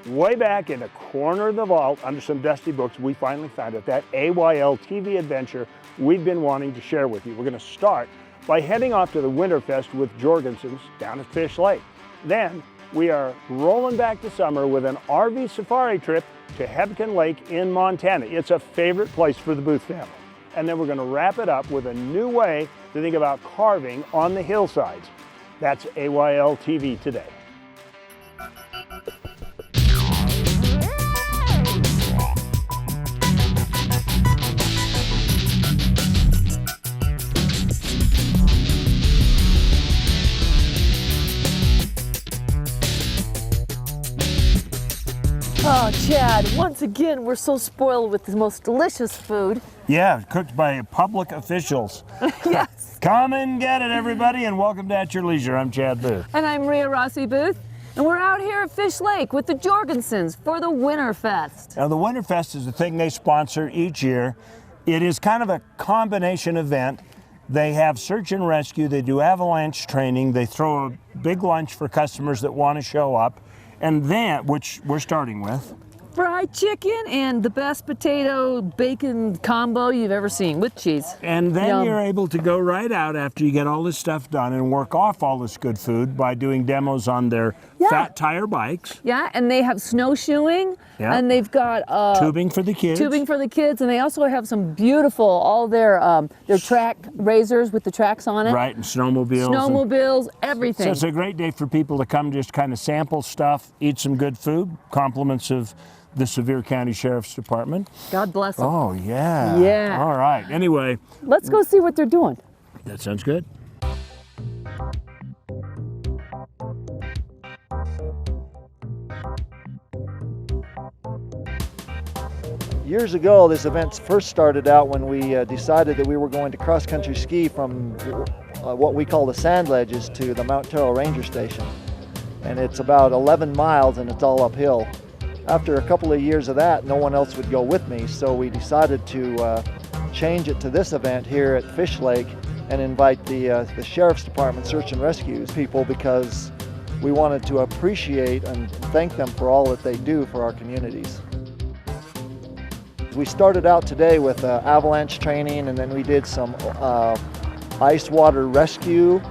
Way back in the corner of the vault, under some dusty books, we finally found it, that AYL TV adventure we've been wanting to share with you. We're going to start by heading off to the Winterfest with Jorgensen's down at Fish Lake. Then we are rolling back to summer with an RV safari trip to Hebgen Lake in Montana. It's a favorite place for the Booth family. And then we're going to wrap it up with a new way to think about carving on the hillsides. That's AYL TV today. Oh, Chad, once again, we're so spoiled with the most delicious food. Yeah, cooked by public officials. Yes. Come and get it, everybody, and welcome to At Your Leisure. I'm Chad Booth. And I'm Rhea Rossi Booth, and we're out here at Fish Lake with the Jorgensens for the Winterfest. Now, the Winterfest is a thing they sponsor each year. It is kind of a combination event. They have search and rescue, they do avalanche training, they throw a big lunch for customers that want to show up. And then, which we're starting with, Fried chicken and the best potato bacon combo you've ever seen with cheese. and then Yum. you're able to go right out after you get all this stuff done and work off all this good food by doing demos on their fat tire bikes. Yeah, and they have snowshoeing, Yeah. and they've got Tubing for the kids. tubing for the kids, and they also have some beautiful, all their track razors with the tracks on it. Right, and snowmobiles. Snowmobiles, everything. So it's a great day for people to come just kind of sample stuff, eat some good food, compliments of the Sevier County Sheriff's Department. God bless them. Oh, yeah. Yeah. All right. Anyway, Let's go see what they're doing. that sounds good. Years ago, this event first started out when we decided that we were going to cross-country ski from what we call the sand ledges to the Mount Terrell Ranger Station. And it's about 11 miles and it's all uphill. After a couple of years of that, no one else would go with me, so we decided to change it to this event here at Fish Lake and invite the Sheriff's Department Search and Rescue people, because we wanted to appreciate and thank them for all that they do for our communities. We started out today with avalanche training, and then we did some ice water rescue,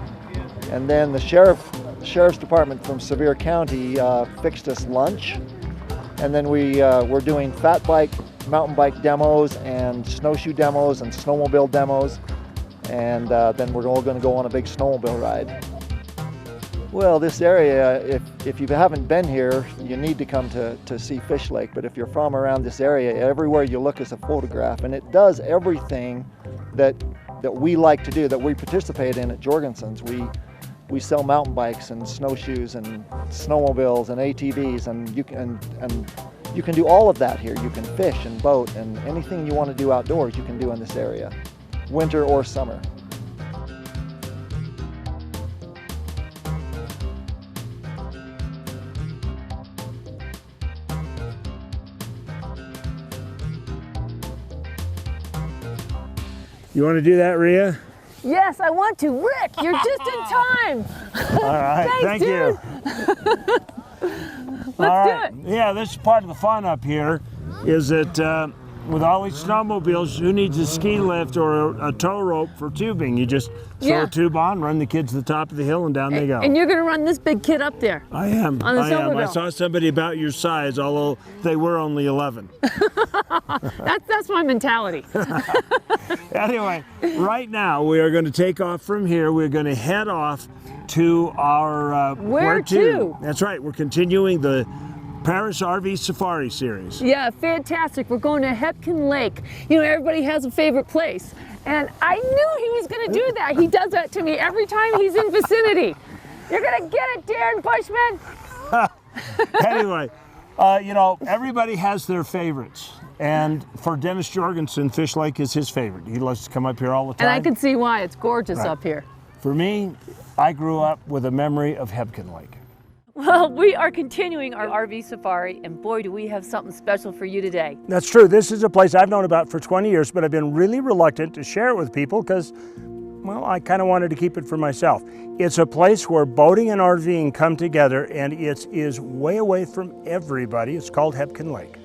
and then the Sheriff's Department from Sevier County fixed us lunch. And then we were doing fat bike, mountain bike demos and snowshoe demos and snowmobile demos. And then we're all going to go on a big snowmobile ride. Well, this area, if you haven't been here, you need to come to see Fish Lake. But if you're from around this area, everywhere you look is a photograph. And it does everything that we like to do, that we participate in at Jorgensen's. We sell mountain bikes and snowshoes and snowmobiles and ATVs, and you can do all of that here. You can fish and boat, and anything you want to do outdoors you can do in this area, winter or summer. You want to do that, Rhea? Yes, I want to. Rick, you're just in time. All right. Thanks, Thank you. Let's do it. Yeah, this is part of the fun up here, is that with all these snowmobiles, who needs a ski lift or a tow rope for tubing? You just throw a tube on, run the kids to the top of the hill, and down they go. And you're going to run this big kid up there. I am. On the I am. I snowmobile. saw somebody about your size, although they were only 11. That's my mentality. Anyway, right now we are going to take off from here. We're going to head off to our Where to? That's right. We're continuing the Parris RV Safari series. Yeah, fantastic. We're going to Hebgen Lake. You know, everybody has a favorite place. And I knew he was going to do that. He does that to me every time he's in vicinity. You're going to get it, Darren Bushman. Anyway, you know, everybody has their favorites. And for Dennis Jorgensen, Fish Lake is his favorite. He loves to come up here all the time. And I can see why. It's gorgeous up here. For me, I grew up with a memory of Hebgen Lake. Well, we are continuing our RV safari, and boy, do we have something special for you today. That's true. This is a place I've known about for 20 years, but I've been really reluctant to share it with people because well, I kind of wanted to keep it for myself. It's a place where boating and RVing come together, and it is way away from everybody. It's called Hebgen Lake.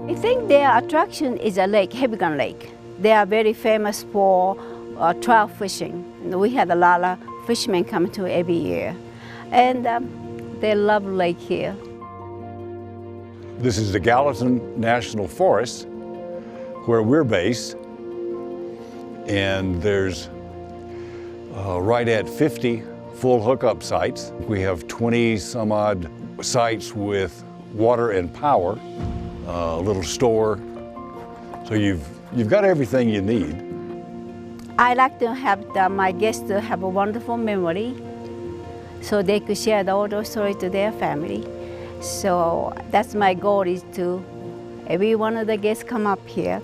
I think their attraction is a lake, Hebgen Lake. They are very famous for trout fishing. And we had a lot of fishermen come to every year. And they love lake here. This is the Gallatin National Forest, where we're based. And there's right at 50 full hookup sites. We have 20 some odd sites with water and power, a little store. So you've got everything you need. I like to have my guests to have a wonderful memory so they could share all those stories to their family. So that's my goal, is to every one of the guests come up here,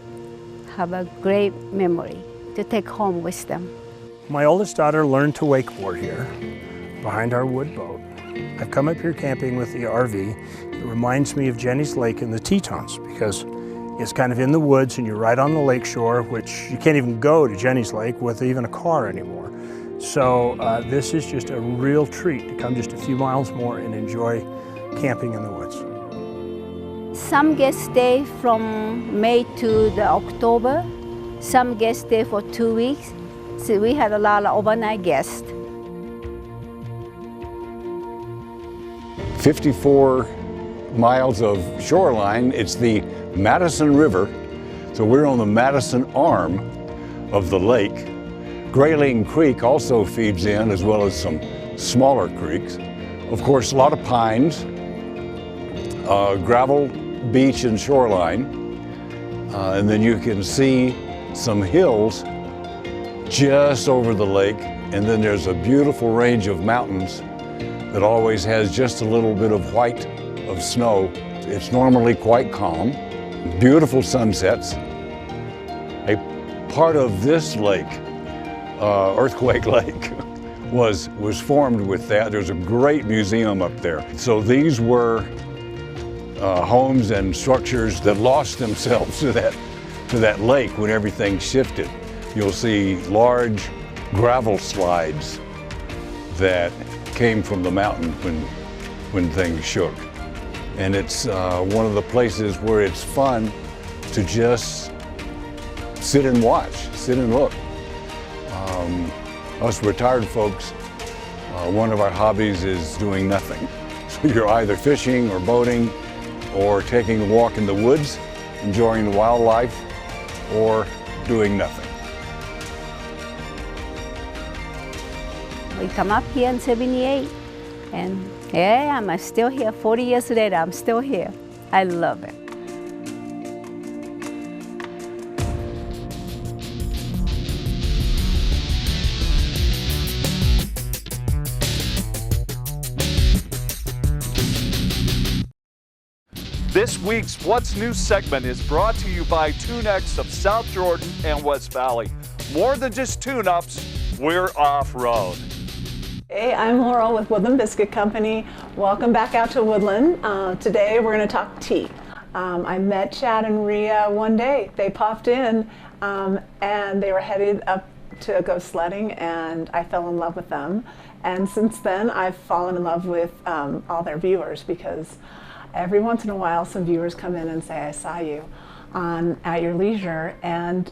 have a great memory to take home with them. My oldest daughter learned to wakeboard here behind our wood boat. I've come up here camping with the RV. It reminds me of Jenny's Lake in the Tetons because it's kind of in the woods and you're right on the lake shore, which you can't even go to Jenny's Lake with even a car anymore. So this is just a real treat to come just a few miles more and enjoy camping in the woods. Some guests stay from May to the October. Some guests stay for 2 weeks. So we had a lot of overnight guests. 54 miles of shoreline. It's the Madison River. So we're on the Madison Arm of the lake. Grayling Creek also feeds in, as well as some smaller creeks. Of course, a lot of pines, gravel beach and shoreline. And then you can see some hills just over the lake. And then there's a beautiful range of mountains that always has just a little bit of white of snow. It's normally quite calm. Beautiful sunsets. A part of this lake, Earthquake Lake, was formed with that. There's a great museum up there. So these were homes and structures that lost themselves to that lake when everything shifted. You'll see large gravel slides that came from the mountain when things shook. And it's one of the places where it's fun to just sit and watch, sit and look. Us retired folks, one of our hobbies is doing nothing. So you're either fishing or boating or taking a walk in the woods, enjoying the wildlife, or doing nothing. We come up here in '78, and here I am. I'm still here. 40 years later, I'm still here. I love it. This week's What's New segment is brought to you by TuneX of South Jordan and West Valley. More than just tune-ups, we're off-road. Hey, I'm Laurel with Woodland Biscuit Company. Welcome back out to Woodland. Today we're going to talk tea. I met Chad and Rhea one day. They popped in and they were headed up to go sledding, and I fell in love with them. And since then I've fallen in love with all their viewers, because every once in a while some viewers come in and say, I saw you at your leisure, and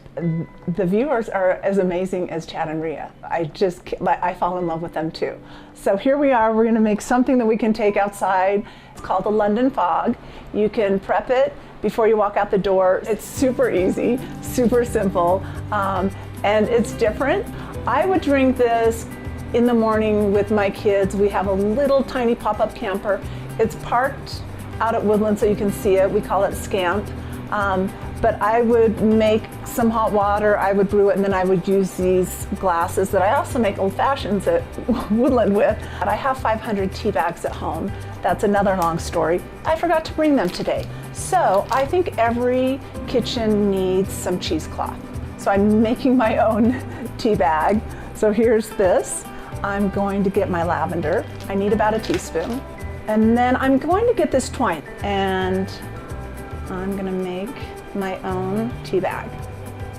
the viewers are as amazing as Chad and Rhea. I fall in love with them too. So here we are, we're going to make something that we can take outside. It's called the London Fog. You can prep it before you walk out the door. It's super easy, super simple, and it's different. I would drink this in the morning with my kids. We have a little tiny pop-up camper. It's parked out at Woodland so you can see it. We call it Scamp. But I would make some hot water, I would brew it, and then I would use these glasses that I also make old fashions at Woodland with. And I have 500 tea bags at home. That's another long story. I forgot to bring them today. So I think every kitchen needs some cheesecloth. So I'm making my own tea bag. So here's this. I'm going to get my lavender. I need about a teaspoon. And then I'm going to get this twine, and I'm gonna make my own tea bag.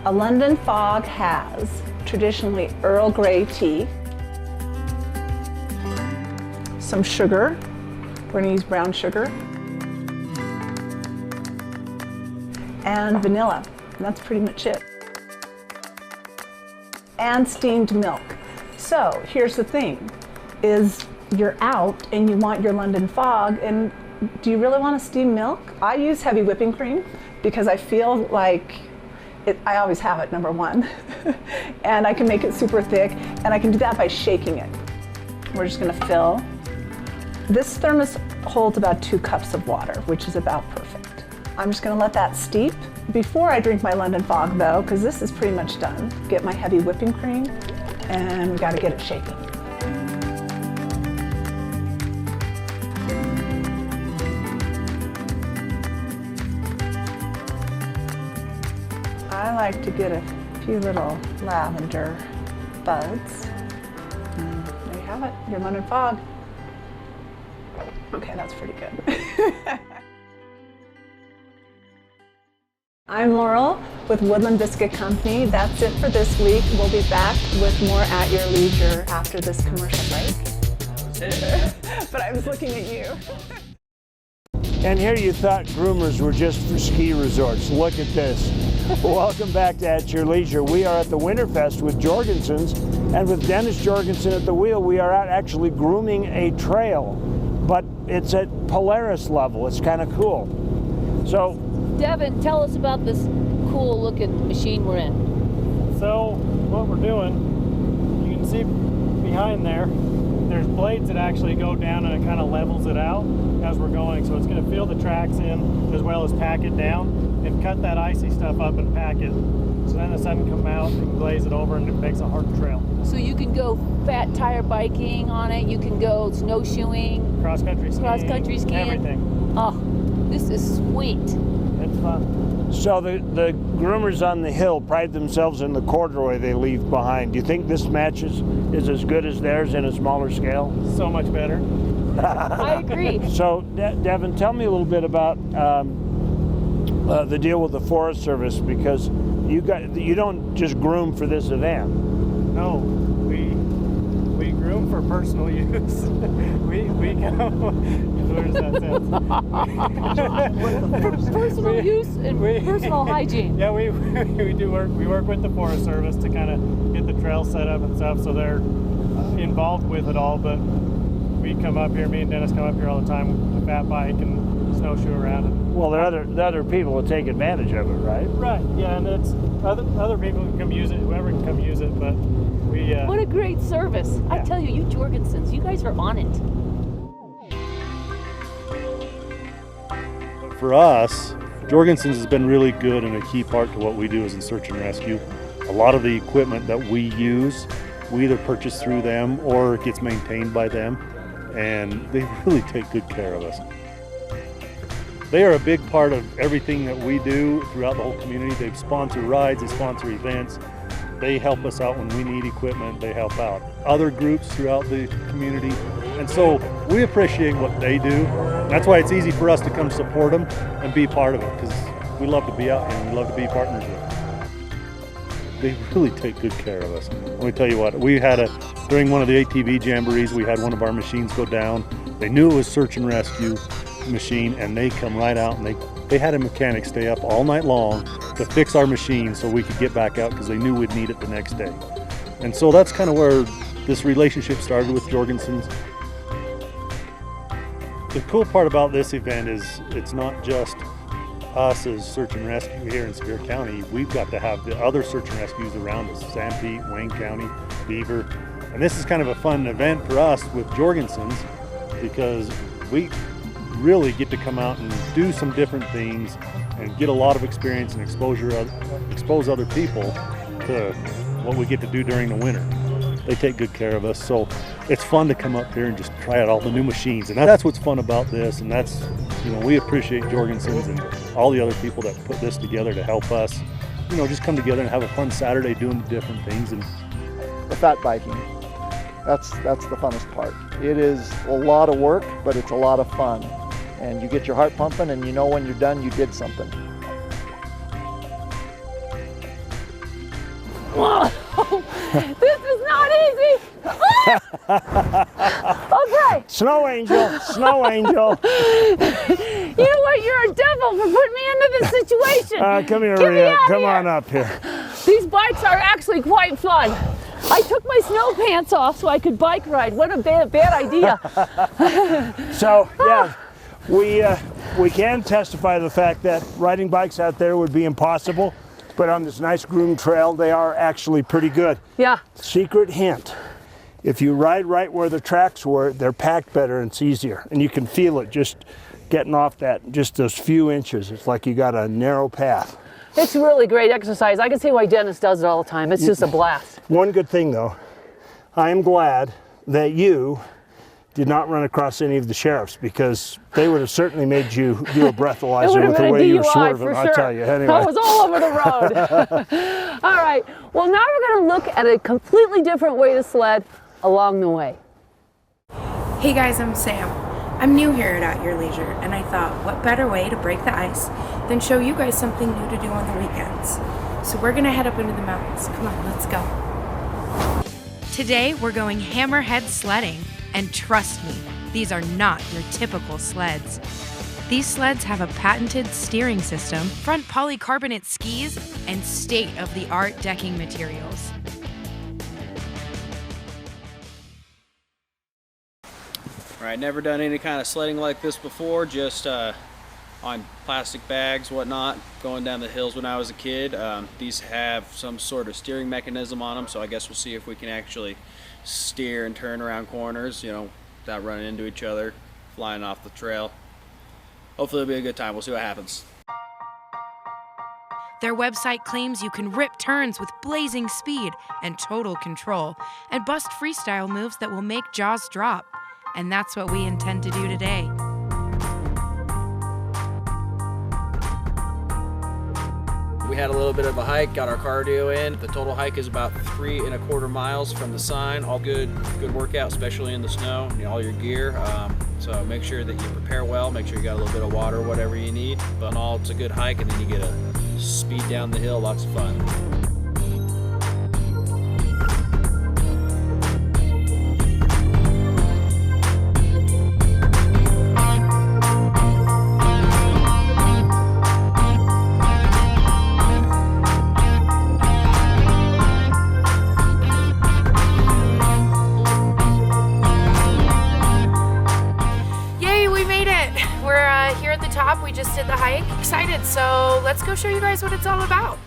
A London Fog has traditionally Earl Grey tea, some sugar, we're gonna use brown sugar, and vanilla, and that's pretty much it. And steamed milk. So here's the thing, is you're out and you want your London Fog, and do you really want to steam milk? I use heavy whipping cream because I feel like I always have it, number one, and I can make it super thick, and I can do that by shaking it. We're just gonna fill. This thermos holds about 2 cups of water, which is about perfect. I'm just gonna let that steep. Before I drink my London Fog though, because this is pretty much done, get my heavy whipping cream, and we gotta get it shaking. I like to get a few little lavender buds. And there you have it, your London Fog. Okay, that's pretty good. I'm Laurel with Woodland Biscuit Company. That's it for this week. We'll be back with more at your leisure after this commercial break. But I was looking at you. And here you thought groomers were just for ski resorts. Look at this. Welcome back to At Your Leisure. We are at the Winterfest with Jorgensen's, and with Dennis Jorgensen at the wheel, we are out actually grooming a trail, but it's at Polaris level. It's kind of cool. So, Devin, tell us about this cool looking machine we're in. So what we're doing, you can see behind there's blades that actually go down and it kind of levels it out as we're going. So it's going to fill the tracks in as well as pack it down and cut that icy stuff up and pack it. So then the sun can come out and glaze it over and it makes a hard trail. So you can go fat tire biking on it, you can go snowshoeing, Cross-country skiing, everything. Oh, this is sweet. It's fun. So the groomers on the hill pride themselves in the corduroy they leave behind. Do you think this match is as good as theirs in a smaller scale? So much better. I agree. So Devin, tell me a little bit about the deal with the Forest Service, because you don't just groom for this event. No, we groom for personal use. we come. Where's that sense? Personal use and personal hygiene. Yeah, we do work. We work with the Forest Service to kind of get the trail set up and stuff, so they're involved with it all. But we come up here. Me and Dennis come up here all the time with the fat bike and snowshoe around. Well, there are other people that take advantage of it, right? Right. Yeah, and it's other people can come use it. Whoever can come use it, but we. What a great service! Yeah. I tell you, you Jorgensens, you guys are on it. For us, Jorgensen's has been really good and a key part to what we do is in search and rescue. A lot of the equipment that we use, we either purchase through them or it gets maintained by them, and they really take good care of us. They are a big part of everything that we do throughout the whole community. They sponsor rides, they sponsor events, they help us out when we need equipment, they help out other groups throughout the community. And so we appreciate what they do. That's why it's easy for us to come support them and be part of it, because we love to be out here and we love to be partners with them. They really take good care of us. Let me tell you what, during one of the ATV jamborees, we had one of our machines go down. They knew it was search and rescue machine, and they come right out and they had a mechanic stay up all night long to fix our machine so we could get back out, because they knew we'd need it the next day. And so that's kind of where this relationship started with Jorgensen's. The cool part about this event is it's not just us as search and rescue here in Sevier County. We've got to have the other search and rescues around us, Sanpete, Wayne County, Beaver. And this is kind of a fun event for us with Jorgensen's, because we really get to come out and do some different things and get a lot of experience and expose other people to what we get to do during the winter. They take good care of us, so it's fun to come up here and just try out all the new machines, and that's what's fun about this. And that's, we appreciate Jorgensen's and all the other people that put this together to help us, just come together and have a fun Saturday doing different things. And the fat biking, that's the funnest part. It is a lot of work, but it's a lot of fun, and you get your heart pumping, and when you're done, you did something. This is not easy. Okay. Snow angel, snow angel. You know what? You're a devil for putting me into this situation. Come here, Get me Rhea. out Come here. on up here. These bikes are actually quite fun. I took my snow pants off so I could bike ride. What a bad idea. So, yeah, we can testify to the fact that riding bikes out there would be impossible, but on this nice groomed trail, they are actually pretty good. Yeah. Secret hint. If you ride right where the tracks were, they're packed better and it's easier. And you can feel it just getting off that, just those few inches. It's like you got a narrow path. It's really great exercise. I can see why Dennis does it all the time. It's just a blast. One good thing though, I am glad that you did not run across any of the sheriffs, because they would have certainly made you do a breathalyzer with the way you were swerving, I'll tell you. Anyway. I was all over the road. All right, well now we're going to look at a completely different way to sled along the way. Hey guys, I'm Sam. I'm new here at Your Leisure, and I thought, what better way to break the ice than show you guys something new to do on the weekends. So we're gonna head up into the mountains. Come on, let's go. Today, we're going hammerhead sledding, and trust me, these are not your typical sleds. These sleds have a patented steering system, front polycarbonate skis, and state-of-the-art decking materials. Right, never done any kind of sledding like this before, just on plastic bags, whatnot, going down the hills when I was a kid. These have some sort of steering mechanism on them, so I guess we'll see if we can actually steer and turn around corners, you know, without running into each other, flying off the trail. Hopefully it'll be a good time. We'll see what happens. Their website claims you can rip turns with blazing speed and total control, and bust freestyle moves that will make jaws drop. And that's what we intend to do today. We had a little bit of a hike, got our cardio in. The total hike is about 3¼ miles from the sign. All good workout, especially in the snow, and all your gear. So make sure that you prepare well, make sure you got a little bit of water, whatever you need. But in all, it's a good hike, and then you get a speed down the hill, lots of fun. We just did the hike. Excited, so let's go show you guys what it's all about.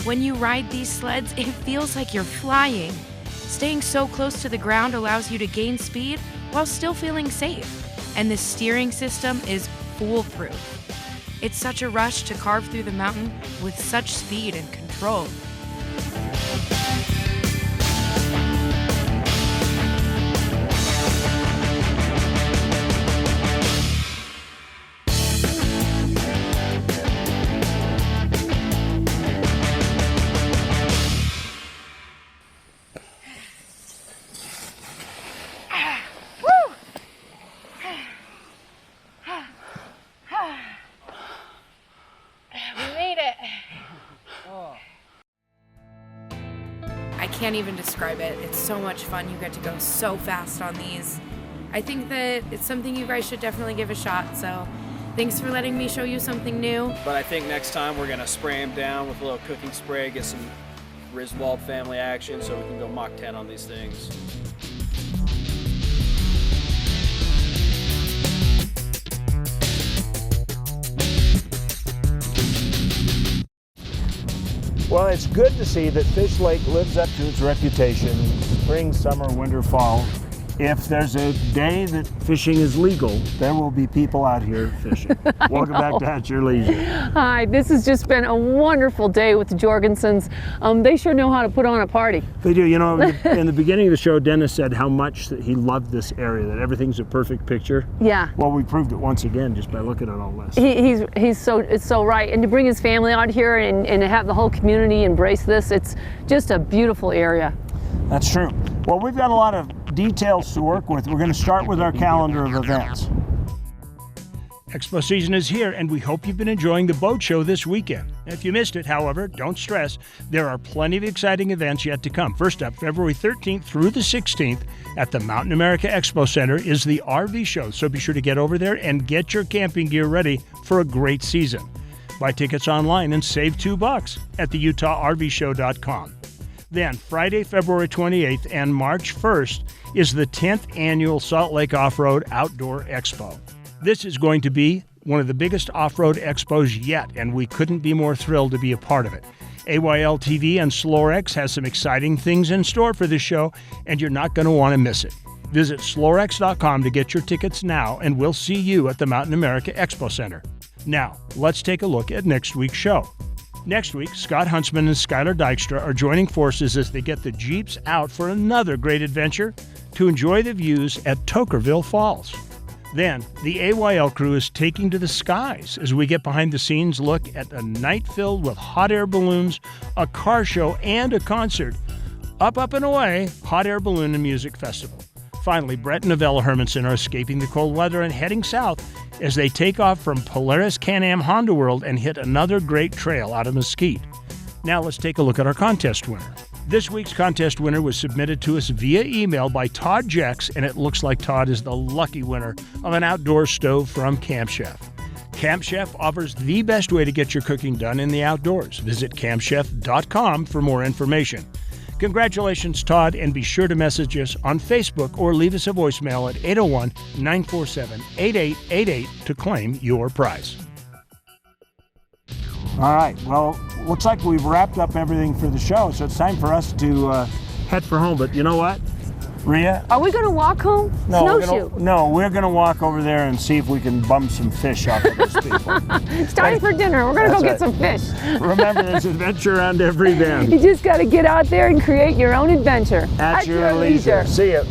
When you ride these sleds, it feels like you're flying. Staying so close to the ground allows you to gain speed while still feeling safe. And the steering system is foolproof. It's such a rush to carve through the mountain with such speed and control. I can't even describe it. It's so much fun. You get to go so fast on these. I think that it's something you guys should definitely give a shot. So thanks for letting me show you something new. But I think next time we're gonna spray them down with a little cooking spray, get some Griswold family action so we can go Mach 10 on these things. Well, it's good to see that Fish Lake lives up to its reputation. Spring, summer, winter, fall. if there's a day that fishing is legal, there will be people out here fishing. Welcome back to At Your Leisure. Hi, this has just been a wonderful day with the Jorgensens. They sure know how to put on a party. They do. You know, in the beginning of the show, Dennis said how much that he loved this area, that everything's a perfect picture. Yeah. Well, we proved it once again just by looking at all this. It's so right. And to bring his family out here and to have the whole community embrace this, it's just a beautiful area. That's true. Well, we've got a lot of details to work with. We're going to start with our calendar of events. Expo season is here, and we hope you've been enjoying the boat show this weekend. If you missed it, however, don't stress. There are plenty of exciting events yet to come. First up, February 13th through the 16th at the Mountain America Expo Center is the RV show, so be sure to get over there and get your camping gear ready for a great season. Buy tickets online and save $2 at the UtahRVShow.com. Then, Friday, February 28th and March 1st is the 10th annual Salt Lake Off-Road Outdoor Expo. This is going to be one of the biggest off-road expos yet, and we couldn't be more thrilled to be a part of it. AYL TV and Slorex has some exciting things in store for this show, and you're not going to want to miss it. Visit Slorex.com to get your tickets now, and we'll see you at the Mountain America Expo Center. Now, let's take a look at next week's show. Next week, Scott Huntsman and Skylar Dykstra are joining forces as they get the Jeeps out for another great adventure to enjoy the views at Tokerville Falls. Then, the AYL crew is taking to the skies as we get behind-the-scenes look at a night filled with hot air balloons, a car show, and a concert. Up, up, and away, Hot Air Balloon and Music Festival. Finally, Brett and Novella Hermanson are escaping the cold weather and heading south as they take off from Polaris Can-Am Honda World and hit another great trail out of Mesquite. Now let's take a look at our contest winner. This week's contest winner was submitted to us via email by Todd Jex, and it looks like Todd is the lucky winner of an outdoor stove from Camp Chef. Camp Chef offers the best way to get your cooking done in the outdoors. Visit campchef.com for more information. Congratulations, Todd, and be sure to message us on Facebook or leave us a voicemail at 801-947-8888 to claim your prize. All right, well, looks like we've wrapped up everything for the show, so it's time for us to head for home. But you know what, Rhea? Are we going to walk home? Snowshoe. We're going to walk over there and see if we can bum some fish off of those people. It's time for dinner. We're going to go get some fish. Remember, there's adventure around every bend. You just got to get out there and create your own adventure. At your leisure. See ya.